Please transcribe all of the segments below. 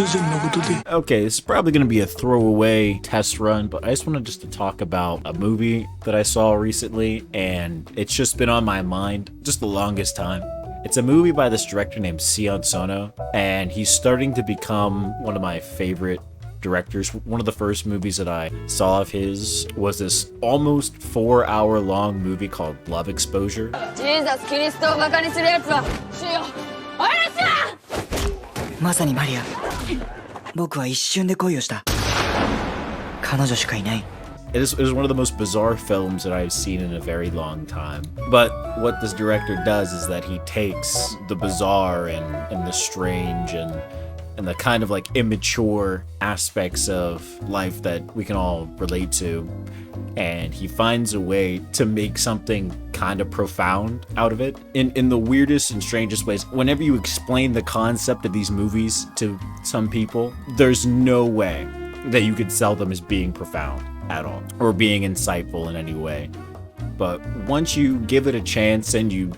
Okay, this is probably going to be a throwaway test run, but I just wanted to talk about a movie that I saw recently, and it's just been on my mind just the longest time. It's a movie by this director named Sion Sono, and he's starting to become one of my favorite directors. One of the first movies that I saw of his was this almost 4-hour long movie called Love Exposure. Jesus Christ, まさにマリア。僕は一瞬で恋をした。彼女しかいない。It is one of the most bizarre films that I've seen in a very long time. But what this director does is that he takes the bizarre and the strange and the kind of like immature aspects of life that we can all relate to, and he finds a way to make something kind of profound out of it in the weirdest and strangest ways. Whenever you explain the concept of these movies to some people, there's no way that you could sell them as being profound at all or being insightful in any way. But once you give it a chance and you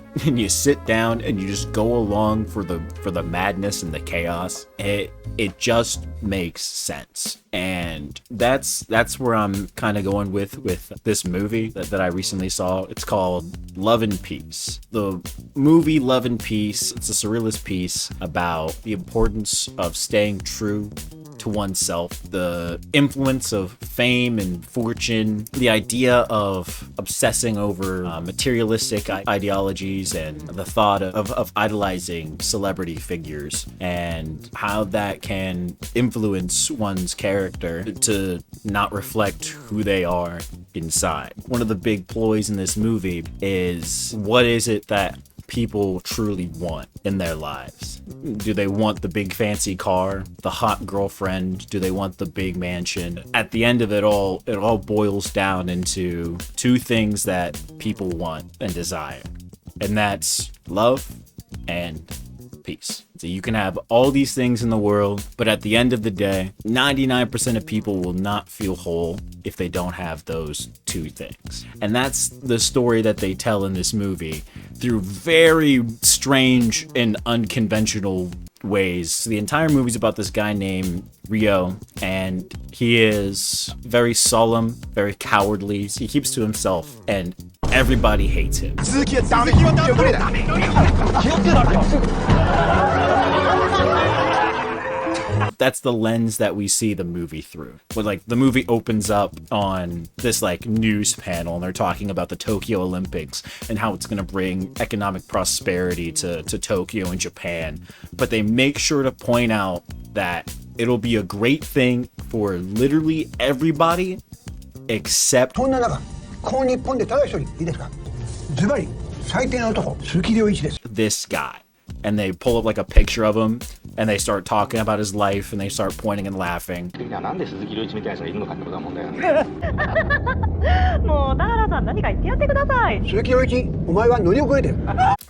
sit down and you just go along for the madness and the chaos, it just makes sense. And that's where I'm kind of going with this movie that I recently saw. It's called Love and Peace. The movie Love and Peace, it's a surrealist piece about the importance of staying true to oneself, the influence of fame and fortune, the idea of obsessing over materialistic ideologies, and the thought of idolizing celebrity figures, and how that can influence one's character to not reflect who they are inside. One of the big ploys in this movie is, what is it that people truly want in their lives? Do they want the big fancy car, the hot girlfriend? Do they want the big mansion? At the end of it all boils down into two things that people want and desire, and that's love and peace. So you can have all these things in the world, but at the end of the day, 99% of people will not feel whole if they don't have those two things. And that's the story that they tell in this movie through very strange and unconventional ways. The entire movie's about this guy named Rio, and he is very solemn, very cowardly. So he keeps to himself, and everybody hates him. That's the lens that we see the movie through. But like, the movie opens up on this like news panel, and they're talking about the Tokyo Olympics and how it's going to bring economic prosperity to Tokyo and Japan. But they make sure to point out that it'll be a great thing for literally everybody except this guy. And they pull up like a picture of him, and they start talking about his life, and they start pointing and laughing. And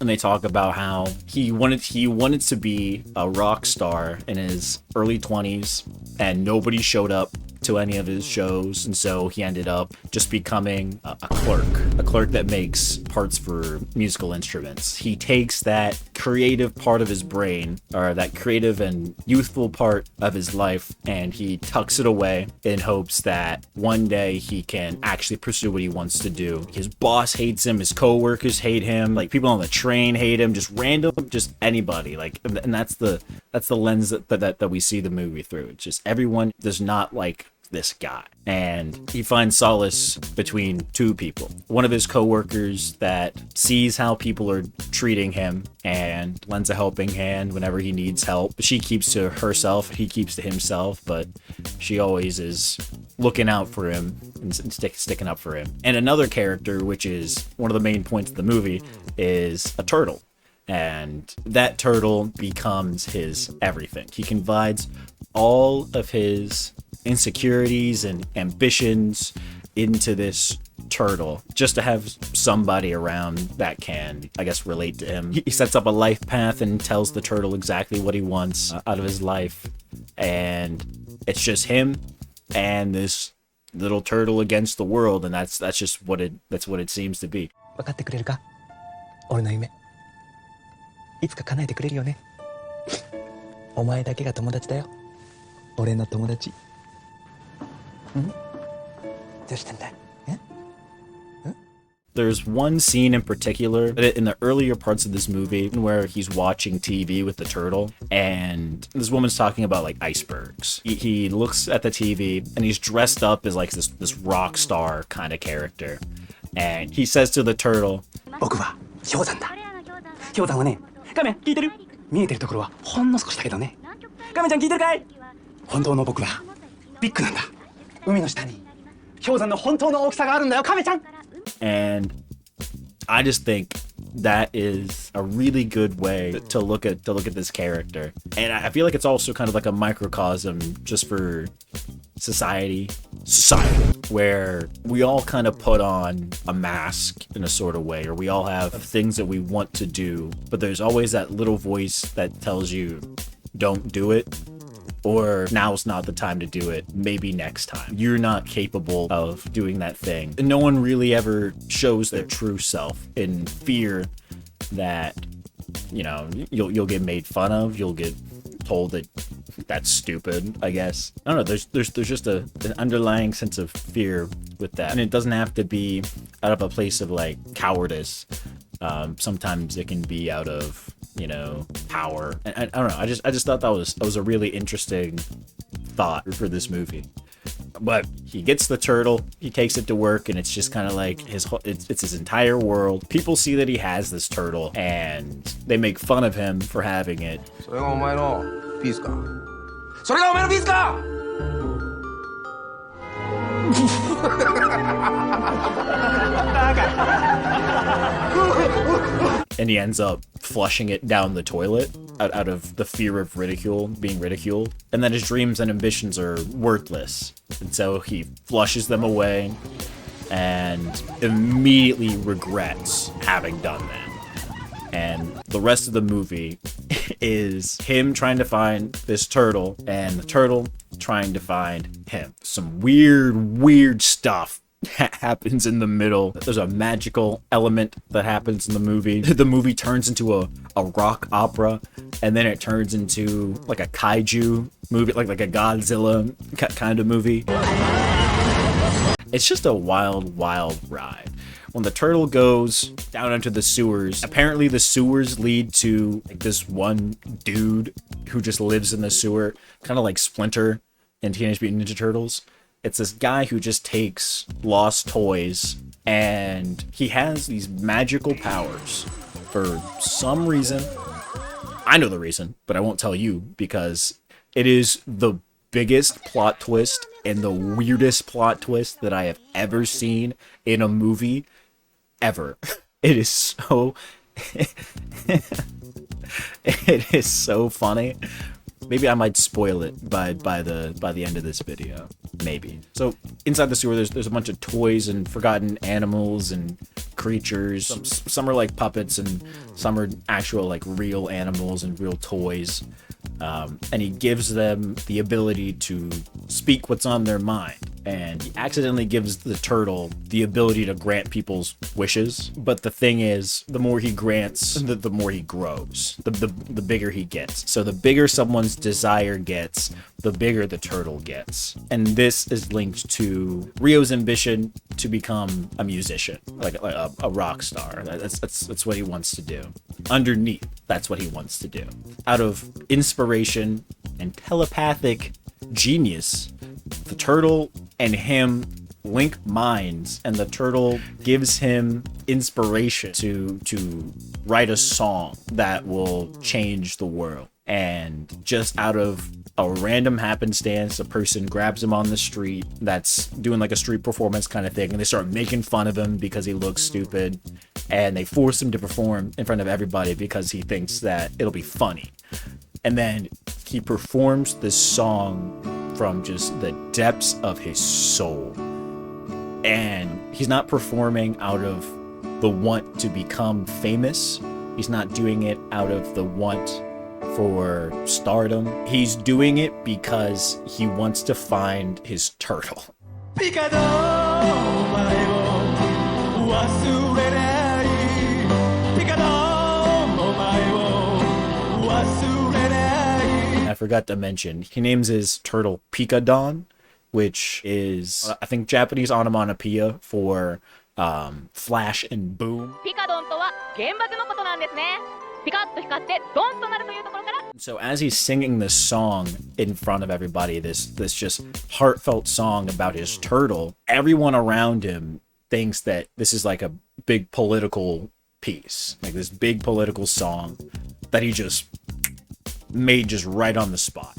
they talk about how he wanted to be a rock star in his early 20s, and nobody showed up to any of his shows, and so he ended up just becoming a clerk that makes parts for musical instruments. He takes that creative part of his brain, or that creative and youthful part of his life, and he tucks it away in hopes that one day he can actually pursue what he wants to do. His boss hates him, his coworkers hate him, like people on the train hate him, just anybody. Like, and that's the lens that we see the movie through. It's just everyone does not like this guy, and he finds solace between two people. One of his coworkers that sees how people are treating him and lends a helping hand whenever he needs help. She keeps to herself, he keeps to himself, but she always is looking out for him and sticking up for him. And another character, which is one of the main points of the movie, is a turtle. And that turtle becomes his everything. He confides all of his insecurities and ambitions into this turtle just to have somebody around that can, I guess, relate to him. He sets up a life path and tells the turtle exactly what he wants out of his life, and it's just him and this little turtle against the world, and that's just what it seems to be. 分かってくれるか？俺の夢。いつか叶えてくれるよね。お前だけが友達だよ。俺の友達。どうしたんだ？ There's one scene in particular in the earlier parts of this movie where he's watching TV with the turtle, and this woman's talking about like icebergs. He looks at the TV and he's dressed up as like this rock star kind of character, and he says to the turtle, 僕は氷山だ。氷山はね、カメ聞いてる？見えてるところはほんの少しだけどね。カメちゃん聞いてるかい？本当の僕はビッグなんだ。海の下に氷山の本当の大きさがあるんだよ、カメちゃん。 and I just think that is a really good way to look at this character, and I feel like it's also kind of like a microcosm just for society, where we all kind of put on a mask in a sort of way, or we all have things that we want to do, but there's always that little voice that tells you don't do it, or now's not the time to do it, maybe next time. You're not capable of doing that thing. And no one really ever shows their true self in fear that, you know, you'll get made fun of, you'll get told that that's stupid, I guess. I don't know, there's just an underlying sense of fear with that. And it doesn't have to be out of a place of like cowardice. Sometimes it can be out of, you know, power. And I don't know, I just thought that was a really interesting thought for this movie. But he gets the turtle, he takes it to work, and it's just kind of like it's his entire world. People see that he has this turtle, and they make fun of him for having it. それがお前のピースか。それがお前のピースか。 And he ends up flushing it down the toilet out of the fear of being ridiculed. And then his dreams and ambitions are worthless. And so he flushes them away and immediately regrets having done that. And the rest of the movie is him trying to find this turtle and the turtle trying to find him. Some weird stuff happens in the middle. There's a magical element that happens in the movie. The movie turns into a rock opera, and then it turns into like a kaiju movie, like a Godzilla kind of movie. It's just a wild ride. When the turtle goes down into the sewers, apparently the sewers lead to like this one dude who just lives in the sewer, kind of like Splinter in Teenage Mutant Ninja Turtles. It's this guy who just takes lost toys, and he has these magical powers for some reason. I know the reason, but I won't tell you because it is the biggest plot twist and the weirdest plot twist that I have ever seen in a movie ever. It is so it is so funny. Maybe I might spoil it by the end of this video. Maybe. So inside the sewer, there's a bunch of toys and forgotten animals and creatures. Some are like puppets and some are actual like real animals and real toys. And he gives them the ability to speak what's on their mind. And he accidentally gives the turtle the ability to grant people's wishes. But the thing is, the more he grants, the more he grows. The bigger he gets. So the bigger someone's desire gets, the bigger the turtle gets. And this is linked to Ryo's ambition to become a musician, like a rock star. That's what he wants to do. Underneath, that's what he wants to do. Out of inspiration and telepathic genius, the turtle and him link minds, and the turtle gives him inspiration to write a song that will change the world. And just out of a random happenstance, a person grabs him on the street that's doing like a street performance kind of thing, and they start making fun of him because he looks stupid, and they force him to perform in front of everybody because he thinks that it'll be funny. And then he performs this song from just the depths of his soul. And he's not performing out of the want to become famous. He's not doing it out of the want for stardom. He's doing it because he wants to find his turtle. forgot to mention, he names his turtle Pikadon, which is, I think, Japanese onomatopoeia for flash and boom. So as he's singing this song in front of everybody, this just heartfelt song about his turtle, everyone around him thinks that this is like a big political piece, like this big political song that he just made just right on the spot.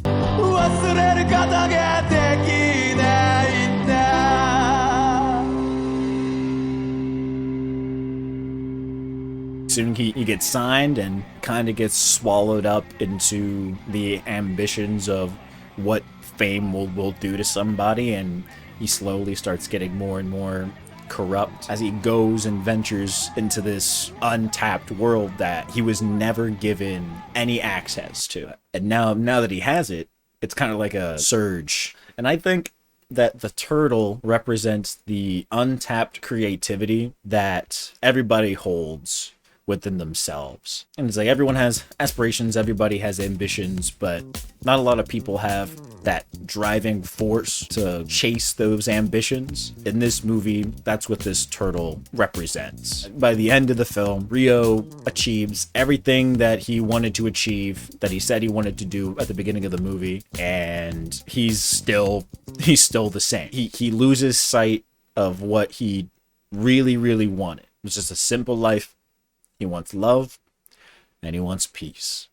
Soon he gets signed and kind of gets swallowed up into the ambitions of what fame will do to somebody, and he slowly starts getting more and more corrupt as he goes and ventures into this untapped world that he was never given any access to. And now that he has it, it's kind of like a surge. And I think that the turtle represents the untapped creativity that everybody holds within themselves. And it's like everyone has aspirations, everybody has ambitions, but not a lot of people have that driving force to chase those ambitions. In this movie, that's what this turtle represents. By the end of the film, Rio achieves everything that he wanted to achieve, that he said he wanted to do at the beginning of the movie, and he's still the same. He loses sight of what he really wanted. It's just a simple life. He wants love, and he wants peace,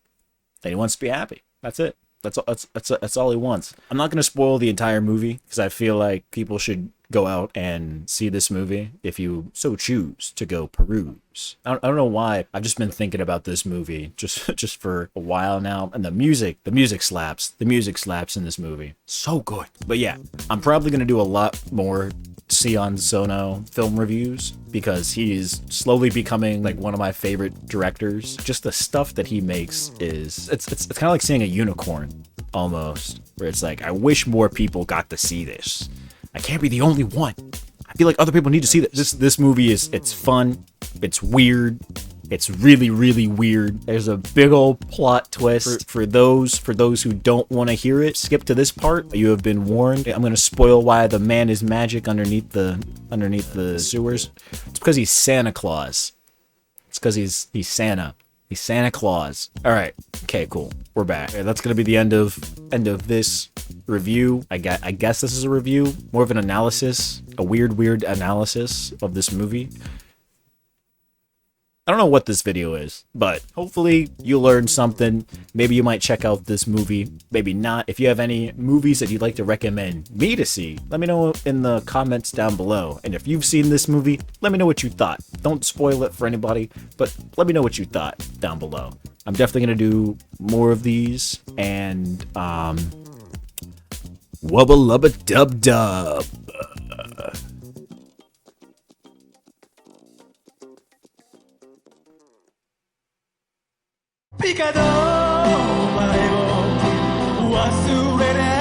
and he wants to be happy. That's it. That's all he wants. I'm not going to spoil the entire movie because I feel like people should go out and see this movie if you so choose to go peruse. I don't know why. I've just been thinking about this movie just for a while now, and the music slaps. The music slaps in this movie. So good. But yeah, I'm probably going to do a lot more Sion Sono film reviews because he is slowly becoming like one of my favorite directors. Just the stuff that he makes it's kind of like seeing a unicorn almost, where it's like, I wish more people got to see this. I can't be the only one. I feel like other people need to see this. This movie it's fun, it's weird, it's really weird. There's a big old plot twist. For those who don't want to hear it, skip to this part. You have been warned. I'm gonna spoil why the man is magic underneath the sewers. It's because he's Santa Claus. It's because he's Santa. He's Santa Claus. All right. Okay, cool. We're back. Okay, that's gonna be the end of this review. I guess this is a review, more of an analysis, a weird analysis of this movie. I don't know what this video is, but hopefully you learned something. Maybe you might check out this movie, maybe not. If you have any movies that you'd like to recommend me to see, let me know in the comments down below. And if you've seen this movie, let me know what you thought. Don't spoil it for anybody, but let me know what you thought down below. I'm definitely going to do more of these, and wubba lubba dub dub. Picado, お前を忘れない